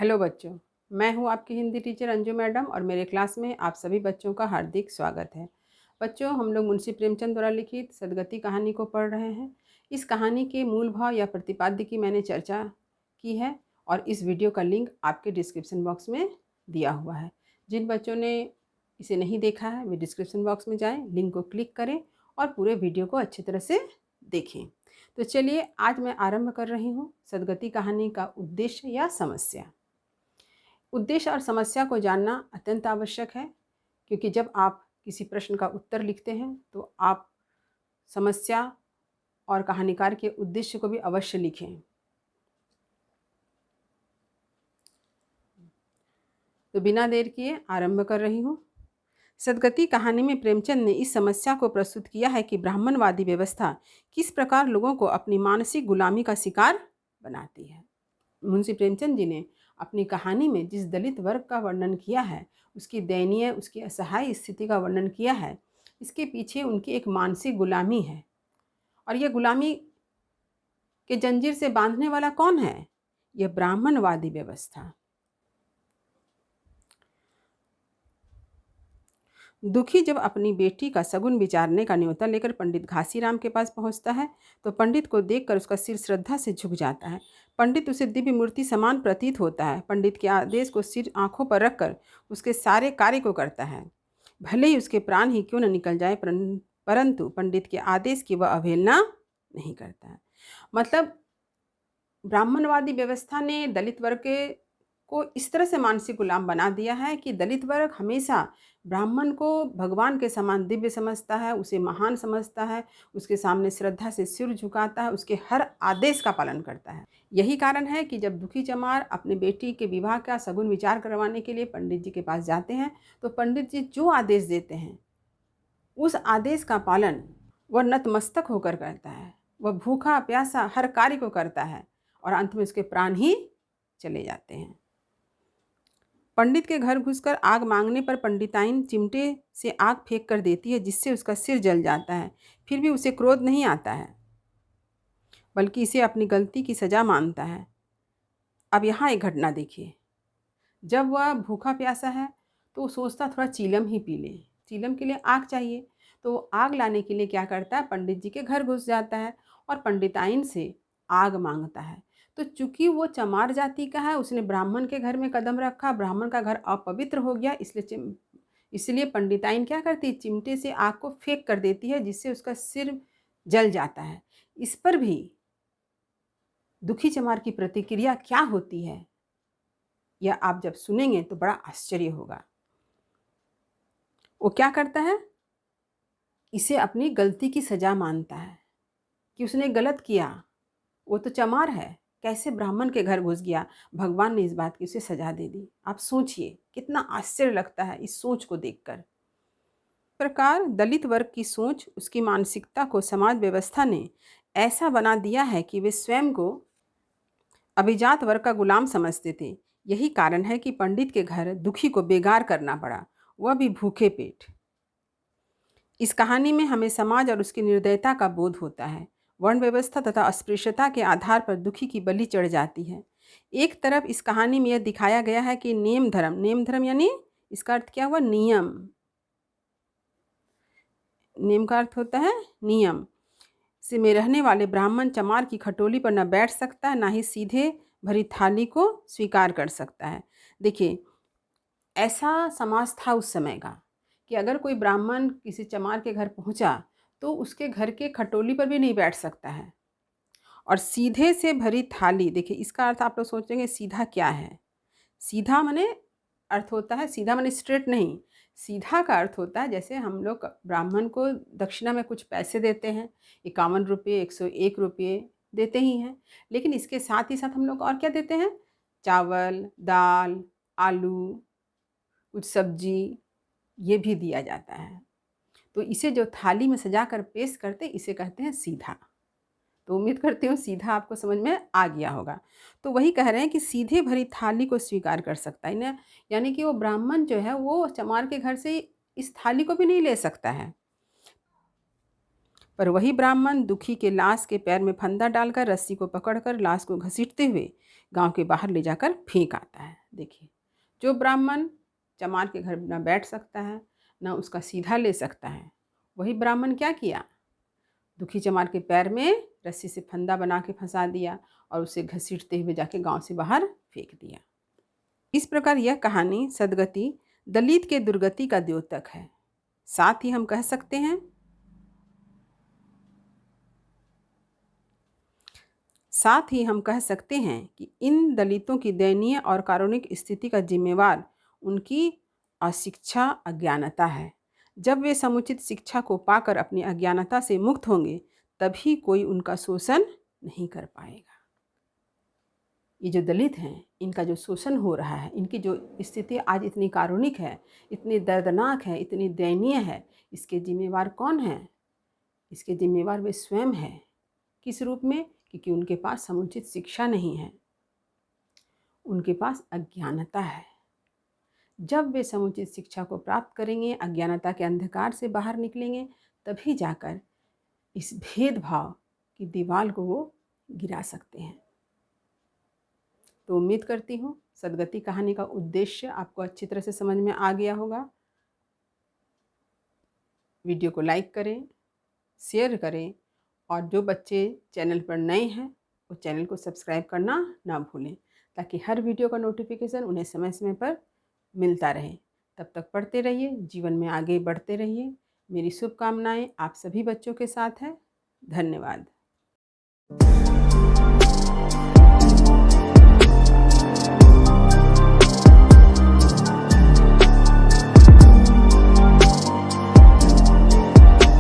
Hello बच्चों, मैं हूं आपकी हिंदी टीचर अंजू मैडम और मेरे क्लास में आप सभी बच्चों का हार्दिक स्वागत है। बच्चों, हम लोग मुंशी प्रेमचंद द्वारा लिखित सदगति कहानी को पढ़ रहे हैं। इस कहानी के मूल भाव या प्रतिपाद्य की मैंने चर्चा की है और इस वीडियो का लिंक आपके डिस्क्रिप्शन बॉक्स में दिया हुआ है। जिन बच्चों ने इसे नहीं देखा है वे डिस्क्रिप्शन बॉक्स में जाएँ, लिंक को क्लिक करें और पूरे वीडियो को अच्छी तरह से देखें। तो चलिए आज मैं आरंभ कर रही हूँ सदगति कहानी का उद्देश्य या समस्या। उद्देश्य और समस्या को जानना अत्यंत आवश्यक है, क्योंकि जब आप किसी प्रश्न का उत्तर लिखते हैं तो आप समस्या और कहानीकार के उद्देश्य को भी अवश्य लिखें। तो बिना देर किए आरंभ कर रही हूँ। सदगति कहानी में प्रेमचंद ने इस समस्या को प्रस्तुत किया है कि ब्राह्मणवादी व्यवस्था किस प्रकार लोगों को अपनी मानसिक गुलामी का शिकार बनाती है। मुंशी प्रेमचंद जी ने अपनी कहानी में जिस दलित वर्ग का वर्णन किया है, उसकी दयनीय, उसकी असहाय स्थिति का वर्णन किया है, इसके पीछे उनकी एक मानसिक गुलामी है। और यह गुलामी के जंजीर से बांधने वाला कौन है? यह ब्राह्मणवादी व्यवस्था। दुखी जब अपनी बेटी का सगुन विचारने का न्योता लेकर पंडित घासीराम के पास पहुंचता है तो पंडित को देखकर उसका सिर श्रद्धा से झुक जाता है। पंडित उसे दिव्य मूर्ति समान प्रतीत होता है। पंडित के आदेश को सिर आंखों पर रखकर उसके सारे कार्य को करता है, भले ही उसके प्राण ही क्यों न निकल जाए, परंतु पंडित के आदेश की वह अवहेलना नहीं करता है। मतलब ब्राह्मणवादी व्यवस्था ने दलित वर्ग को इस तरह से मानसिक गुलाम बना दिया है कि दलित वर्ग हमेशा ब्राह्मण को भगवान के समान दिव्य समझता है, उसे महान समझता है, उसके सामने श्रद्धा से सिर झुकाता है, उसके हर आदेश का पालन करता है। यही कारण है कि जब दुखी चमार अपनी बेटी के विवाह का सगुन विचार करवाने के लिए पंडित जी के पास जाते हैं तो पंडित जी जो आदेश देते हैं उस आदेश का पालन वह नतमस्तक होकर करता है। वह भूखा प्यासा हर कार्य को करता है और अंत में उसके प्राण ही चले जाते हैं। पंडित के घर घुसकर आग मांगने पर पंडिताइन चिमटे से आग फेंक कर देती है, जिससे उसका सिर जल जाता है। फिर भी उसे क्रोध नहीं आता है, बल्कि इसे अपनी गलती की सजा मानता है। अब यहाँ एक घटना देखिए। जब वह भूखा प्यासा है तो वो सोचता थोड़ा चीलम ही पी ले। चीलम के लिए आग चाहिए, तो आग लाने के लिए क्या करता है, पंडित जी के घर घुस जाता है और पंडिताइन से आग मांगता है। तो चूंकि वो चमार जाति का है, उसने ब्राह्मण के घर में कदम रखा, ब्राह्मण का घर अपवित्र हो गया, इसलिए पंडिताइन क्या करती है, चिमटे से आग को फेंक कर देती है, जिससे उसका सिर जल जाता है। इस पर भी दुखी चमार की प्रतिक्रिया क्या होती है, यह आप जब सुनेंगे तो बड़ा आश्चर्य होगा। वो क्या करता है, इसे अपनी गलती की सजा मानता है कि उसने गलत किया। वो तो चमार है, कैसे ब्राह्मण के घर घुस गया, भगवान ने इस बात की उसे सजा दे दी। आप सोचिए, कितना आश्चर्य लगता है इस सोच को देखकर। इस प्रकार दलित वर्ग की सोच, उसकी मानसिकता को समाज व्यवस्था ने ऐसा बना दिया है कि वे स्वयं को अभिजात वर्ग का गुलाम समझते थे। यही कारण है कि पंडित के घर दुखी को बेगार करना पड़ा, वह भी भूखे पेट। इस कहानी में हमें समाज और उसकी निर्दयता का बोध होता है। वर्ण व्यवस्था तथा अस्पृश्यता के आधार पर दुखी की बलि चढ़ जाती है। एक तरफ इस कहानी में यह दिखाया गया है कि नेम धर्म यानी इसका अर्थ क्या हुआ, नियम। नेम का अर्थ होता है नियम से में रहने वाले ब्राह्मण चमार की खटोली पर न बैठ सकता है, ना ही सीधे भरी थाली को स्वीकार कर सकता है। देखिए, ऐसा समाज था उस समय का कि अगर कोई ब्राह्मण किसी चमार के घर पहुंचा तो उसके घर के खटोली पर भी नहीं बैठ सकता है। और सीधे से भरी थाली, देखिए इसका अर्थ आप लोग सोचेंगे सीधा क्या है। सीधा माने अर्थ होता है, सीधा माने स्ट्रेट नहीं, सीधा का अर्थ होता है जैसे हम लोग ब्राह्मण को दक्षिणा में कुछ पैसे देते हैं, 51 रुपये 101 रुपये देते ही हैं, लेकिन इसके साथ ही साथ हम लोग और क्या देते हैं, चावल, दाल, आलू, कुछ सब्जी, ये भी दिया जाता है। तो इसे जो थाली में सजा कर पेश करते, इसे कहते हैं सीधा। तो उम्मीद करती हूँ सीधा आपको समझ में आ गया होगा। तो वही कह रहे हैं कि सीधे भरी थाली को स्वीकार कर सकता है ना, यानी कि वो ब्राह्मण जो है वो चमार के घर से इस थाली को भी नहीं ले सकता है। पर वही ब्राह्मण दुखी के लाश के पैर में फंदा डालकर रस्सी को पकड़कर लाश को घसीटते हुए गांव के बाहर ले जाकर फेंक आता है। देखिए, जो ब्राह्मण चमार के घर न बैठ सकता है न उसका सीधा ले सकता है, वही ब्राह्मण क्या किया, दुखी चमार के पैर में रस्सी से फंदा बना के फंसा दिया और उसे घसीटते हुए जाके गांव से बाहर फेंक दिया। इस प्रकार यह कहानी सदगति दलित के दुर्गति का द्योतक है। साथ ही हम कह सकते हैं कि इन दलितों की दयनीय और कारुणिक स्थिति का जिम्मेवार उनकी अशिक्षा, अज्ञानता है। जब वे समुचित शिक्षा को पाकर अपनी अज्ञानता से मुक्त होंगे, तभी कोई उनका शोषण नहीं कर पाएगा। ये जो दलित हैं, इनका जो शोषण हो रहा है, इनकी जो स्थिति आज इतनी कारुणिक है, इतनी दर्दनाक है, इतनी दयनीय है, इसके जिम्मेवार कौन है? इसके जिम्मेवार वे स्वयं हैं। किस रूप में? क्योंकि उनके पास समुचित शिक्षा नहीं है, उनके पास अज्ञानता है। जब वे समुचित शिक्षा को प्राप्त करेंगे, अज्ञानता के अंधकार से बाहर निकलेंगे, तभी जाकर इस भेदभाव की दीवार को वो गिरा सकते हैं। तो उम्मीद करती हूँ सदगति कहानी का उद्देश्य आपको अच्छी तरह से समझ में आ गया होगा। वीडियो को लाइक करें, शेयर करें और जो बच्चे चैनल पर नए हैं वो चैनल को सब्सक्राइब करना ना भूलें, ताकि हर वीडियो का नोटिफिकेशन उन्हें समय समय पर मिलता रहे। तब तक पढ़ते रहिए, जीवन में आगे बढ़ते रहिए। मेरी शुभकामनाएं आप सभी बच्चों के साथ है। धन्यवाद।